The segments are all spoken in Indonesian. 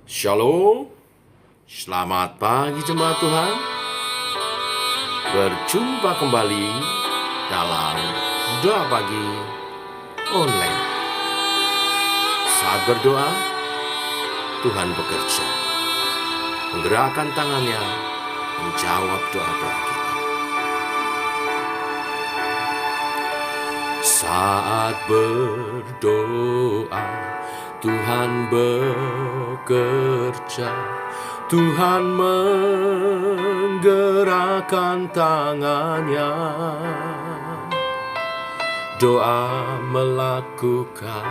Shalom, selamat pagi jemaat Tuhan. Berjumpa kembali dalam doa pagi online. Saat berdoa, Tuhan bekerja, menggerakkan tangannya, menjawab doa-doa kita. Saat berdoa, Tuhan bekerja, Tuhan menggerakkan tangannya. Doa melakukan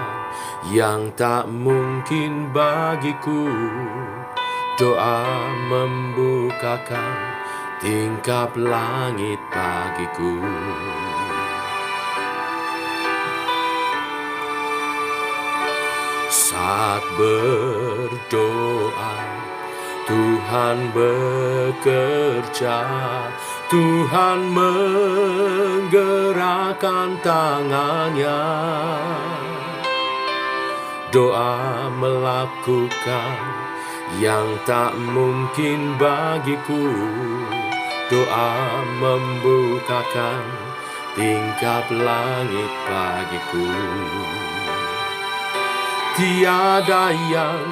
yang tak mungkin bagiku. Doa membukakan tingkap langit bagiku. Saat berdoa, Tuhan bekerja, Tuhan menggerakkan tangannya. Doa melakukan yang tak mungkin bagiku. Doa membukakan tingkap langit bagiku. Tiada yang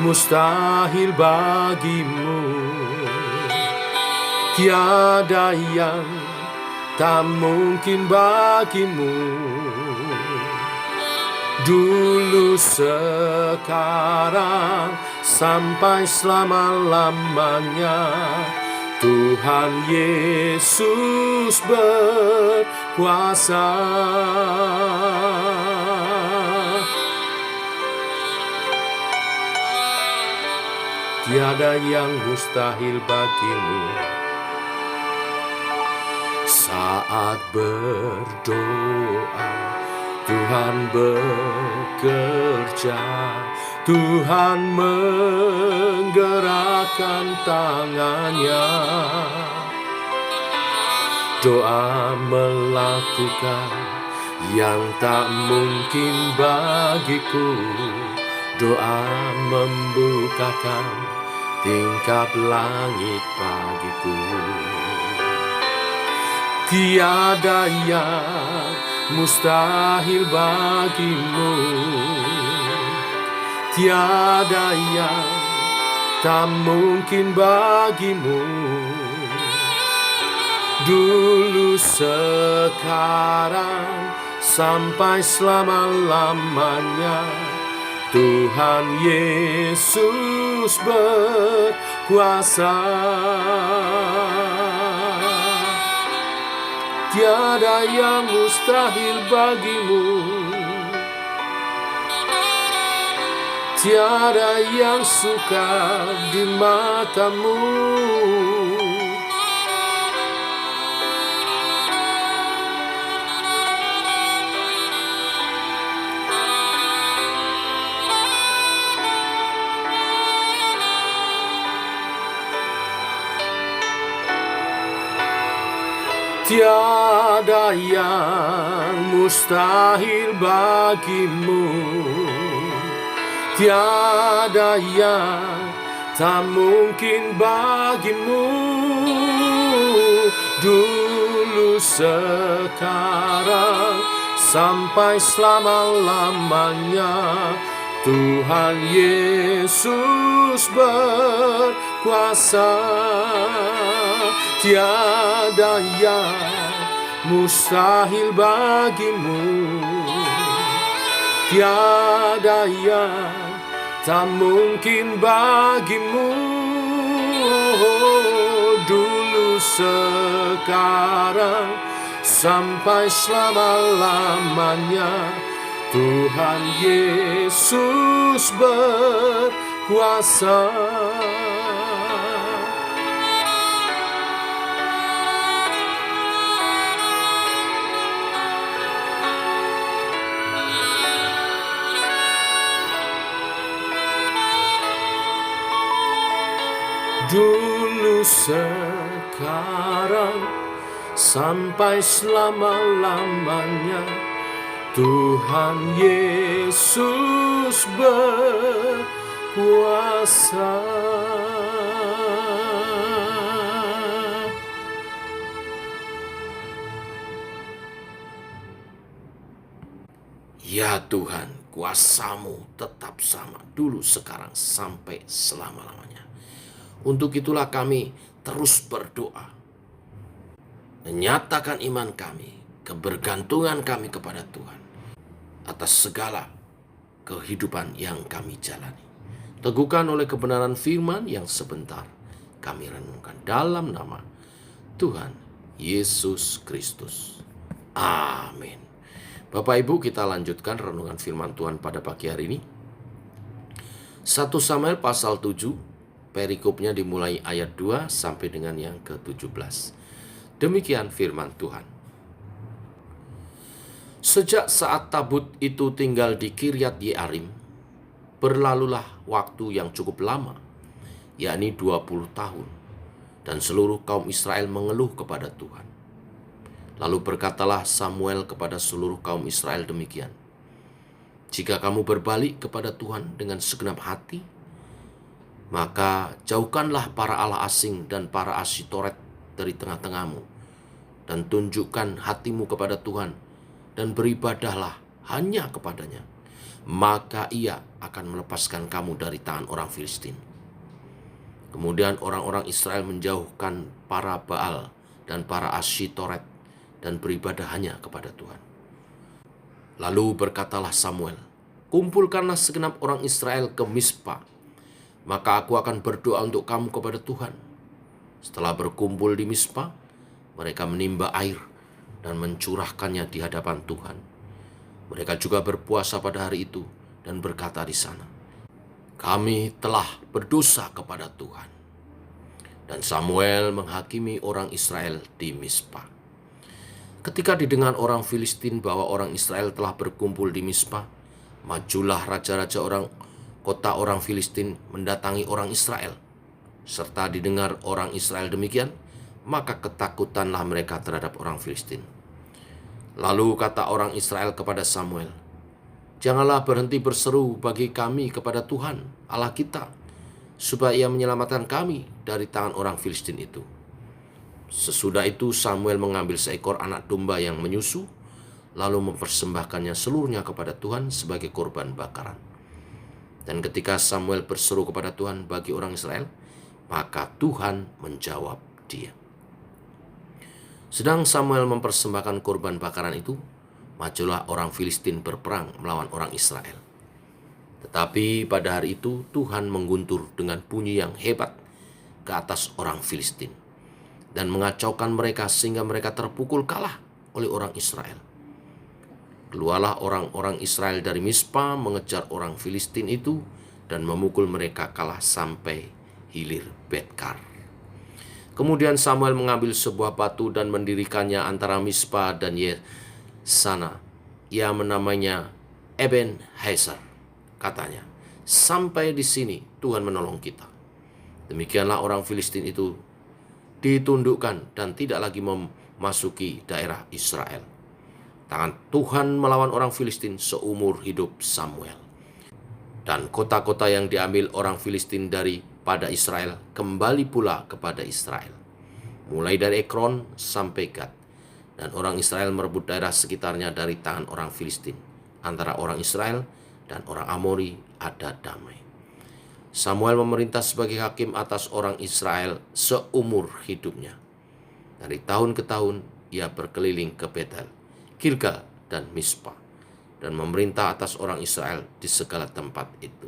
mustahil bagimu, tiada yang tak mungkin bagimu. Dulu, sekarang, sampai selama-lamanya, Tuhan Yesus berkuasa. Tiada yang mustahil bagimu. Saat berdoa, Tuhan bekerja, Tuhan menggerakkan tangannya. Doa melakukan yang tak mungkin bagiku. Doa membukakan tingkap langit bagiku. Tiada yang mustahil bagimu, tiada yang tak mungkin bagimu. Dulu, sekarang, sampai selama-lamanya, Tuhan Yesus berkuasa. Tiada yang mustahil bagimu, tiada yang sukar di matamu. Tiada yang mustahil bagimu, tiada yang tak mungkin bagimu. Dulu, sekarang, sampai selama-lamanya, Tuhan Yesus berkuasa. Tiada yang mustahil bagimu, tiada yang tak mungkin bagimu. Dulu, sekarang, sampai selama-lamanya, Tuhan Yesus berkuasa. Dulu, sekarang, sampai selama-lamanya, Tuhan Yesus berkuasa. kuasa. Ya Tuhan, kuasa-Mu tetap sama dulu, sekarang, sampai selama-lamanya. Untuk itulah kami terus berdoa, menyatakan iman kami, kebergantungan kami kepada Tuhan atas segala kehidupan yang kami jalani. Teguhkan oleh kebenaran firman yang sebentar kami renungkan dalam nama Tuhan Yesus Kristus. Amin. Bapak Ibu, kita lanjutkan renungan firman Tuhan pada pagi hari ini. 1 Samuel pasal 7, perikopnya dimulai ayat 2 sampai dengan yang ke-17. Demikian firman Tuhan. Sejak saat tabut itu tinggal di Kiryat Yearim, berlalulah waktu yang cukup lama, yakni 20 tahun, dan seluruh kaum Israel mengeluh kepada Tuhan. Lalu berkatalah Samuel kepada seluruh kaum Israel demikian, jika kamu berbalik kepada Tuhan dengan segenap hati, maka jauhkanlah para allah asing dan para Asytoret dari tengah-tengahmu, dan tunjukkan hatimu kepada Tuhan, dan beribadahlah hanya kepadanya. Maka ia akan melepaskan kamu dari tangan orang Filistin. Kemudian orang-orang Israel menjauhkan para Baal dan para Asytoret, dan beribadah hanya kepada Tuhan. Lalu berkatalah Samuel, kumpulkanlah segenap orang Israel ke Mizpa, maka aku akan berdoa untuk kamu kepada Tuhan. Setelah berkumpul di Mizpa, mereka menimba air dan mencurahkannya di hadapan Tuhan. Mereka juga berpuasa pada hari itu dan berkata di sana, kami telah berdosa kepada Tuhan. Dan Samuel menghakimi orang Israel di Mizpa. Ketika didengar orang Filistin bahwa orang Israel telah berkumpul di Mizpa, majulah raja-raja kota orang Filistin mendatangi orang Israel. Serta didengar orang Israel demikian, maka ketakutanlah mereka terhadap orang Filistin. Lalu kata orang Israel kepada Samuel, janganlah berhenti berseru bagi kami kepada Tuhan Allah kita, supaya ia menyelamatkan kami dari tangan orang Filistin itu. Sesudah itu Samuel mengambil seekor anak domba yang menyusu, lalu mempersembahkannya seluruhnya kepada Tuhan sebagai korban bakaran. Dan ketika Samuel berseru kepada Tuhan bagi orang Israel, maka Tuhan menjawab dia. Sedang Samuel mempersembahkan korban bakaran itu, majulah orang Filistin berperang melawan orang Israel. Tetapi pada hari itu Tuhan mengguntur dengan bunyi yang hebat ke atas orang Filistin, dan mengacaukan mereka sehingga mereka terpukul kalah oleh orang Israel. Keluarlah orang-orang Israel dari Mizpa mengejar orang Filistin itu dan memukul mereka kalah sampai hilir Betkar. Kemudian Samuel mengambil sebuah batu dan mendirikannya antara Mizpa dan Yesana. Ia menamanya Eben Hazer. Katanya, sampai di sini Tuhan menolong kita. Demikianlah orang Filistin itu ditundukkan dan tidak lagi memasuki daerah Israel. Tangan Tuhan melawan orang Filistin seumur hidup Samuel. Dan kota-kota yang diambil orang Filistin daripada Israel kembali pula kepada Israel, mulai dari Ekron sampai Gad. Dan orang Israel merebut daerah sekitarnya dari tangan orang Filistin. Antara orang Israel dan orang Amori ada damai. Samuel memerintah sebagai hakim atas orang Israel seumur hidupnya. Dari tahun ke tahun ia berkeliling ke Betel, Gilgal, dan Mizpa, dan memerintah atas orang Israel di segala tempat itu.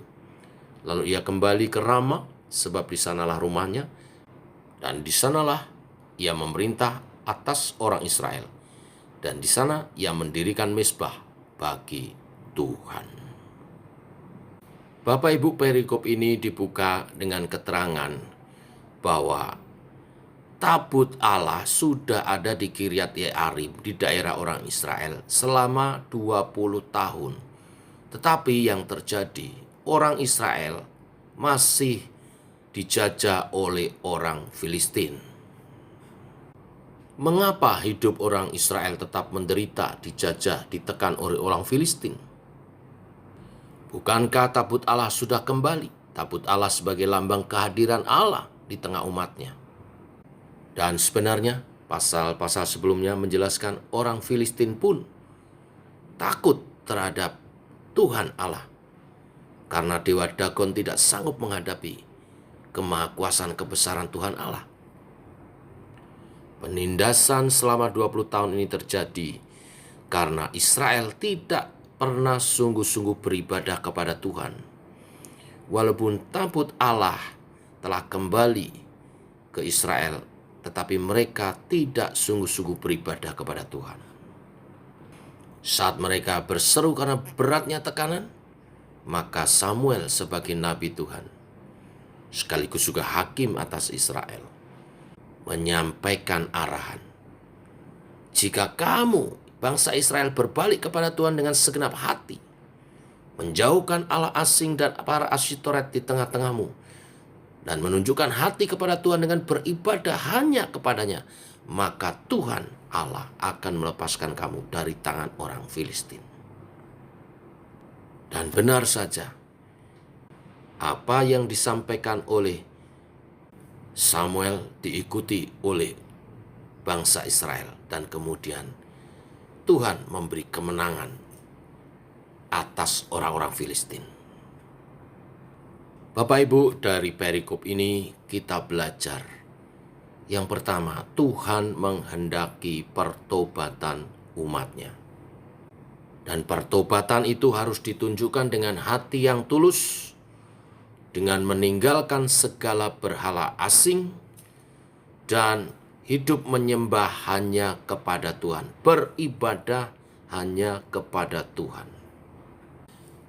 Lalu ia kembali ke Rama, sebab di sanalah rumahnya, dan di sanalah ia memerintah atas orang Israel, dan di sana ia mendirikan mezbah bagi Tuhan. Bapak Ibu, perikop ini dibuka dengan keterangan bahwa tabut Allah sudah ada di Kiryat Yearim di daerah orang Israel selama 20 tahun. Tetapi yang terjadi, orang Israel masih dijajah oleh orang Filistin. Mengapa hidup orang Israel tetap menderita, dijajah, ditekan oleh orang Filistin? Bukankah tabut Allah sudah kembali? tabut Allah sebagai lambang kehadiran Allah di tengah umatnya. Dan sebenarnya pasal-pasal sebelumnya menjelaskan orang Filistin pun takut terhadap Tuhan Allah, karena Dewa Dagon tidak sanggup menghadapi kemahakuasaan kebesaran Tuhan Allah. Penindasan selama 20 tahun ini terjadi karena Israel tidak pernah sungguh-sungguh beribadah kepada Tuhan. Walaupun tabut Allah telah kembali ke Israel, tetapi mereka tidak sungguh-sungguh beribadah kepada Tuhan. Saat mereka berseru karena beratnya tekanan, maka Samuel sebagai nabi Tuhan, sekaligus juga hakim atas Israel, menyampaikan arahan. Jika kamu, bangsa Israel, berbalik kepada Tuhan dengan segenap hati, menjauhkan Allah asing dan para Asytoret di tengah-tengahmu, dan menunjukkan hati kepada Tuhan dengan beribadah hanya kepadanya, maka Tuhan Allah akan melepaskan kamu dari tangan orang Filistin. Dan benar saja, apa yang disampaikan oleh Samuel diikuti oleh bangsa Israel, dan kemudian Tuhan memberi kemenangan atas orang-orang Filistin. Bapak Ibu, dari perikop ini kita belajar. Yang pertama, Tuhan menghendaki pertobatan umatnya. Dan pertobatan itu harus ditunjukkan dengan hati yang tulus, dengan meninggalkan segala berhala asing, dan hidup menyembah hanya kepada Tuhan, beribadah hanya kepada Tuhan.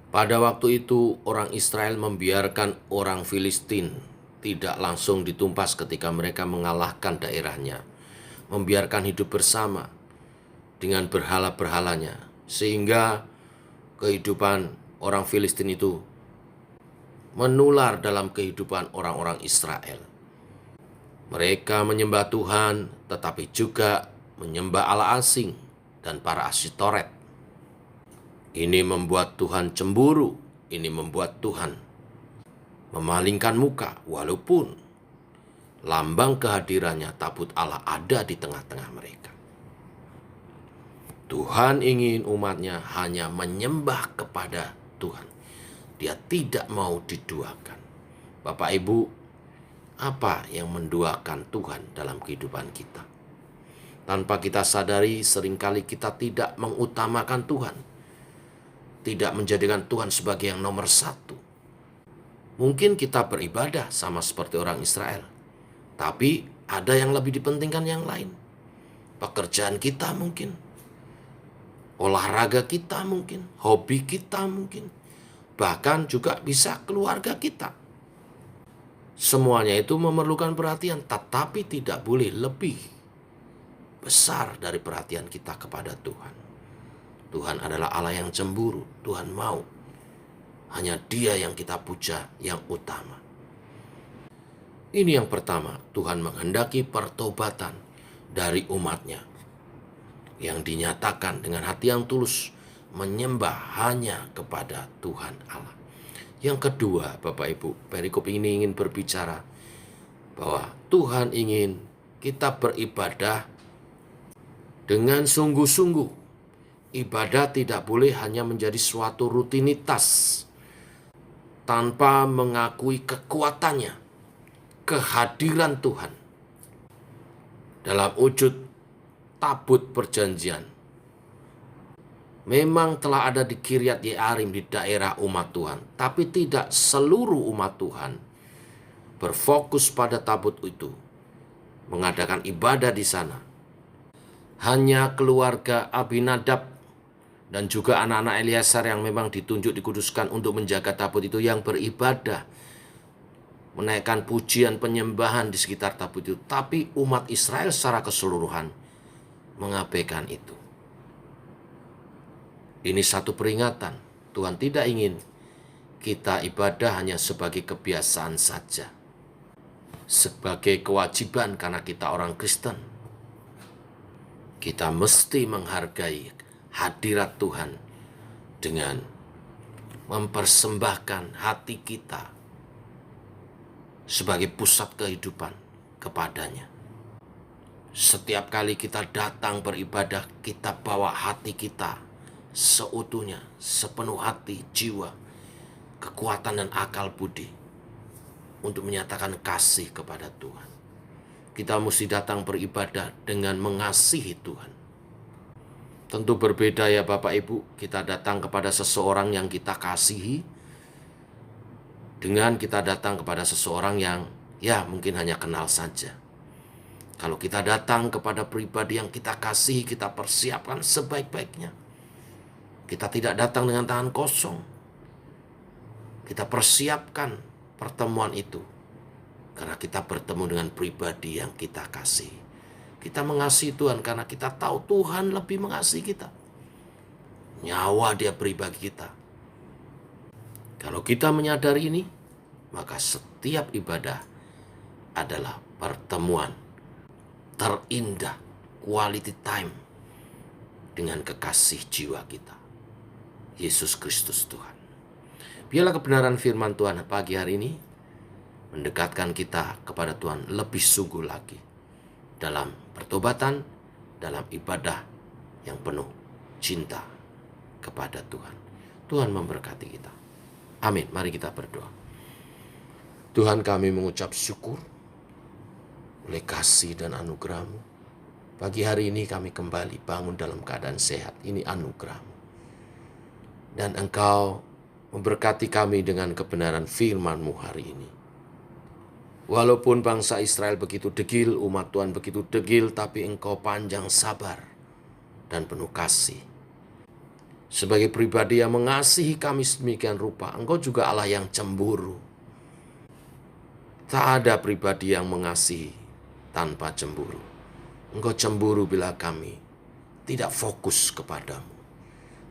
Pada waktu itu orang Israel membiarkan orang Filistin tidak langsung ditumpas ketika mereka mengalahkan daerahnya, membiarkan hidup bersama dengan berhala-berhalanya, sehingga kehidupan orang Filistin itu menular dalam kehidupan orang-orang Israel. Mereka menyembah Tuhan, tetapi juga menyembah Allah asing dan para Asytoret. Ini membuat Tuhan cemburu, ini membuat Tuhan memalingkan muka, walaupun lambang kehadirannya, tabut Allah, ada di tengah-tengah mereka. Tuhan ingin umatnya hanya menyembah kepada Tuhan. Dia tidak mau diduakan. Bapak Ibu, apa yang menduakan Tuhan dalam kehidupan kita? Tanpa kita sadari, seringkali kita tidak mengutamakan Tuhan, tidak menjadikan Tuhan sebagai yang nomor satu. Mungkin kita beribadah sama seperti orang Israel, tapi ada yang lebih dipentingkan yang lain. Pekerjaan kita mungkin, olahraga kita mungkin, hobi kita mungkin, bahkan juga bisa keluarga kita. Semuanya itu memerlukan perhatian, tetapi tidak boleh lebih besar dari perhatian kita kepada Tuhan. Tuhan adalah Allah yang cemburu. Tuhan mau hanya Dia yang kita puja, yang utama. Ini yang pertama, Tuhan menghendaki pertobatan dari umatnya, yang dinyatakan dengan hati yang tulus, menyembah hanya kepada Tuhan Allah. Yang kedua, Bapak Ibu, perikop ini ingin berbicara bahwa Tuhan ingin kita beribadah dengan sungguh-sungguh. Ibadah tidak boleh hanya menjadi suatu rutinitas tanpa mengakui kekuatannya, kehadiran Tuhan dalam wujud tabut perjanjian. Memang telah ada di Kiryat Yearim, di daerah umat Tuhan, tapi tidak seluruh umat Tuhan berfokus pada tabut itu, mengadakan ibadah di sana. Hanya keluarga Abinadab dan juga anak-anak Eliasar yang memang ditunjuk, dikuduskan untuk menjaga tabut itu, yang beribadah, menaikkan pujian penyembahan di sekitar tabut itu. Tapi umat Israel secara keseluruhan mengabaikan itu. Ini satu peringatan. Tuhan tidak ingin kita ibadah hanya sebagai kebiasaan saja, sebagai kewajiban karena kita orang Kristen. Kita mesti menghargai hadirat Tuhan dengan mempersembahkan hati kita sebagai pusat kehidupan kepadanya. Setiap kali kita datang beribadah, kita bawa hati kita seutuhnya, sepenuh hati, jiwa, kekuatan dan akal budi untuk menyatakan kasih kepada Tuhan. Kita mesti datang beribadah dengan mengasihi Tuhan. Tentu berbeda ya Bapak Ibu, kita datang kepada seseorang yang kita kasihi dengan kita datang kepada seseorang yang ya mungkin hanya kenal saja. Kalau kita datang kepada pribadi yang kita kasihi, kita persiapkan sebaik-baiknya. Kita tidak datang dengan tangan kosong. Kita persiapkan pertemuan itu. Karena kita bertemu dengan pribadi yang kita kasihi. Kita mengasihi Tuhan karena kita tahu Tuhan lebih mengasihi kita. Nyawa Dia beri bagi kita. Kalau kita menyadari ini, maka setiap ibadah adalah pertemuan terindah, quality time dengan kekasih jiwa kita, Yesus Kristus Tuhan. Biarlah kebenaran firman Tuhan pagi hari ini mendekatkan kita kepada Tuhan lebih sungguh lagi dalam pertobatan, dalam ibadah yang penuh cinta kepada Tuhan. Tuhan memberkati kita. Amin. Mari kita berdoa. Tuhan, kami mengucap syukur oleh kasih dan anugerah-Mu. Pagi hari ini kami kembali bangun dalam keadaan sehat. Ini anugerah-Mu. Dan Engkau memberkati kami dengan kebenaran firman-Mu hari ini. Walaupun bangsa Israel begitu degil, umat Tuhan begitu degil, tapi Engkau panjang sabar dan penuh kasih. Sebagai pribadi yang mengasihi kami sedemikian rupa, Engkau juga Allah yang cemburu. Tak ada pribadi yang mengasihi tanpa cemburu. Engkau cemburu bila kami tidak fokus kepadamu.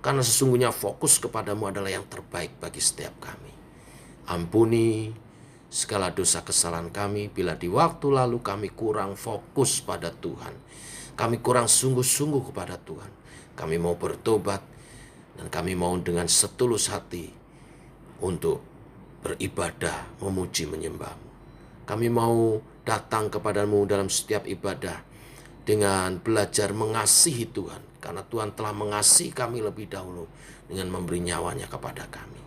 Karena sesungguhnya fokus kepadamu adalah yang terbaik bagi setiap kami. Ampuni segala dosa kesalahan kami bila di waktu lalu kami kurang fokus pada Tuhan. Kami kurang sungguh-sungguh kepada Tuhan. Kami mau bertobat dan kami mau dengan setulus hati untuk beribadah, memuji, menyembah-Mu. Kami mau datang kepadamu dalam setiap ibadah dengan belajar mengasihi Tuhan. Karena Tuhan telah mengasihi kami lebih dahulu dengan memberi nyawanya kepada kami.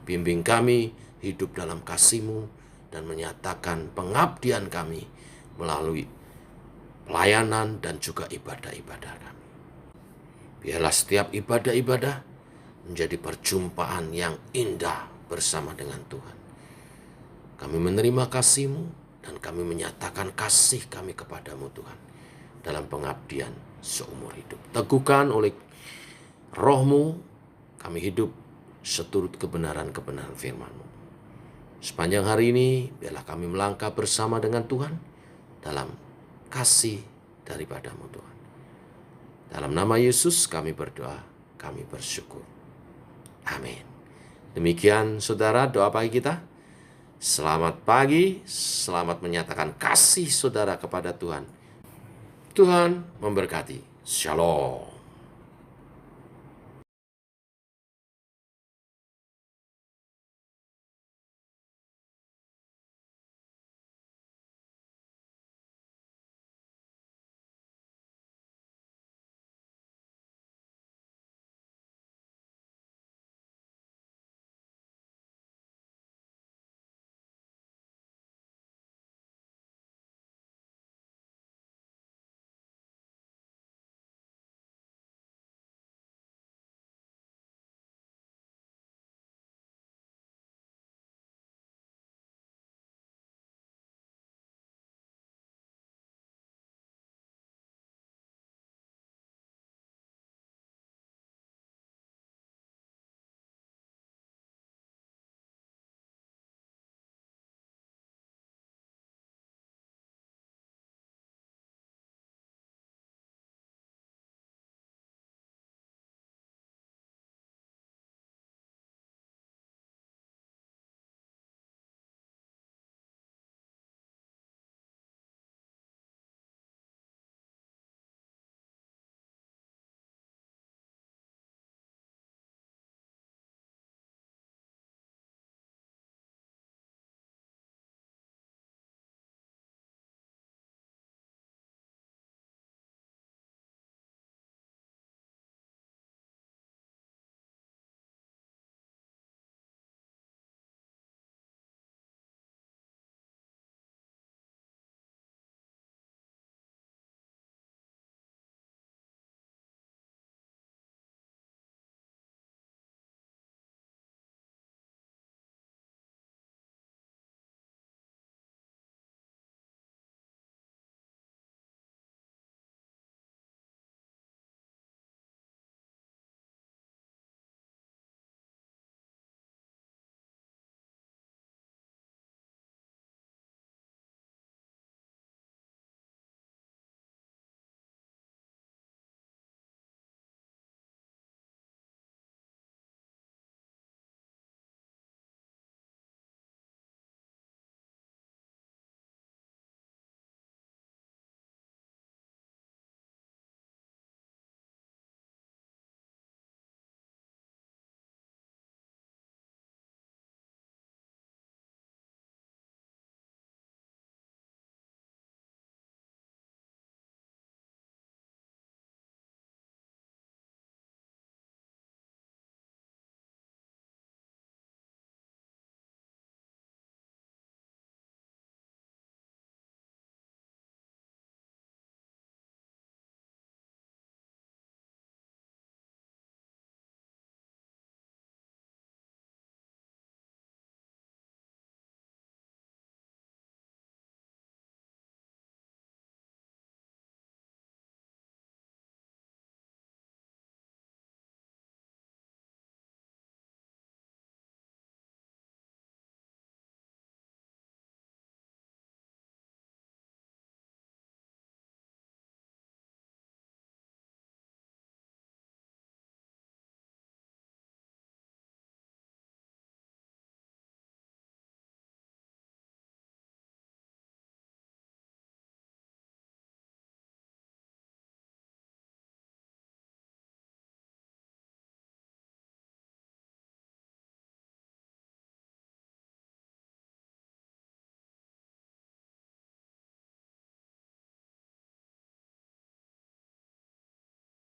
Bimbing kami hidup dalam kasih-Mu dan menyatakan pengabdian kami melalui pelayanan dan juga ibadah-ibadah kami. Biarlah setiap ibadah-ibadah menjadi perjumpaan yang indah bersama dengan Tuhan. Kami menerima kasih-Mu dan kami menyatakan kasih kami kepadamu Tuhan dalam pengabdian seumur hidup. Teguhkan oleh Roh-Mu kami hidup seturut kebenaran-kebenaran firman-Mu. Sepanjang hari ini biarlah kami melangkah bersama dengan Tuhan dalam kasih daripada-Mu Tuhan. Dalam nama Yesus kami berdoa, kami bersyukur. Amin. Demikian saudara doa pagi kita. Selamat pagi, selamat menyatakan kasih saudara kepada Tuhan. Tuhan memberkati. Shalom.